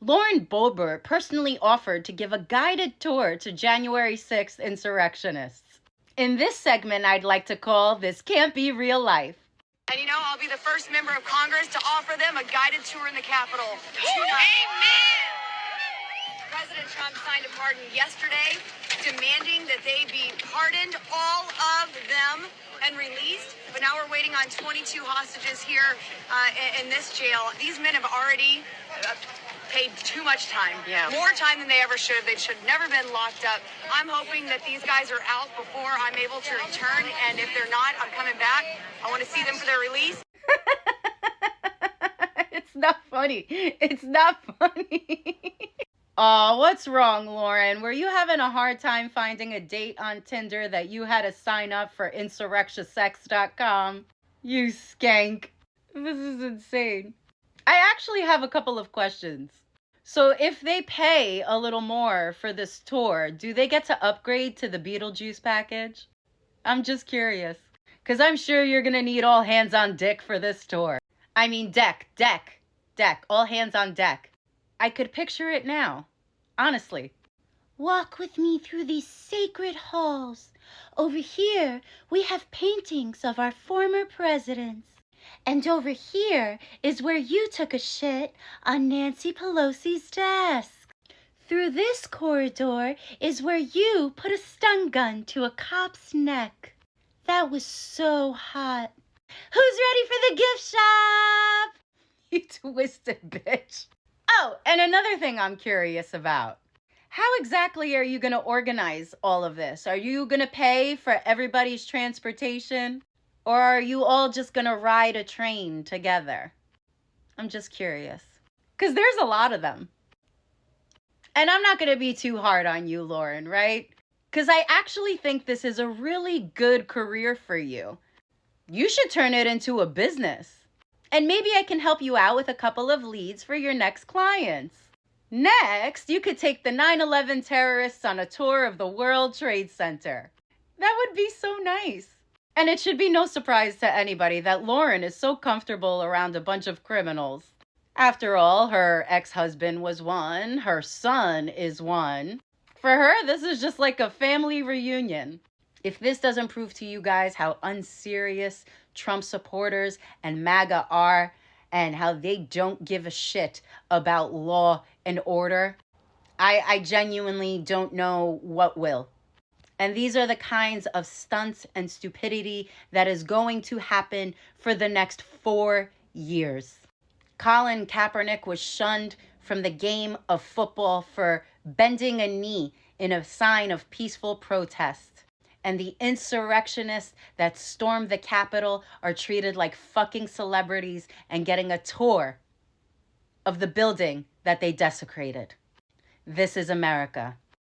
Lauren Boebert personally offered to give a guided tour to January 6th insurrectionists. In this segment, I'd like to call This Can't Be Real Life. And I'll be the first member of Congress to offer them a guided tour in the Capitol tonight. Amen! President Trump signed a pardon yesterday, demanding that they be pardoned, all of them, and released. But now we're waiting on 22 hostages here in this jail. These men have already paid too much time. Yeah. More time than they ever should. They should have never been locked up. I'm hoping that these guys are out before I'm able to return. And if they're not, I'm coming back. I want to see them for their release. It's not funny. It's not funny. Aw, what's wrong, Lauren? Were you having a hard time finding a date on Tinder that you had to sign up for insurrectionsex.com? You skank. This is insane. I actually have a couple of questions. So if they pay a little more for this tour, do they get to upgrade to the Beetlejuice package? I'm just curious. Because I'm sure you're going to need all hands on deck for this tour. I mean deck. All hands on deck. I could picture it now. Honestly. Walk with me through these sacred halls. Over here, we have paintings of our former presidents. And over here is where you took a shit on Nancy Pelosi's desk. Through this corridor is where you put a stun gun to a cop's neck. That was so hot. Who's ready for the gift shop? You twisted bitch. Oh, and another thing I'm curious about. How exactly are you going to organize all of this? Are you going to pay for everybody's transportation? Or are you all just going to ride a train together? I'm just curious. Because there's a lot of them. And I'm not going to be too hard on you, Lauren, right? Because I actually think this is a really good career for you. You should turn it into a business. And maybe I can help you out with a couple of leads for your next clients. Next, you could take the 9/11 terrorists on a tour of the World Trade Center. That would be so nice. And it should be no surprise to anybody that Lauren is so comfortable around a bunch of criminals. After all, her ex-husband was one, her son is one. For her, this is just like a family reunion. If this doesn't prove to you guys how unserious Trump supporters and MAGA are and how they don't give a shit about law and order, I genuinely don't know what will. And these are the kinds of stunts and stupidity that is going to happen for the next 4 years. Colin Kaepernick was shunned from the game of football for bending a knee in a sign of peaceful protest. And the insurrectionists that stormed the Capitol are treated like fucking celebrities and getting a tour of the building that they desecrated. This is America.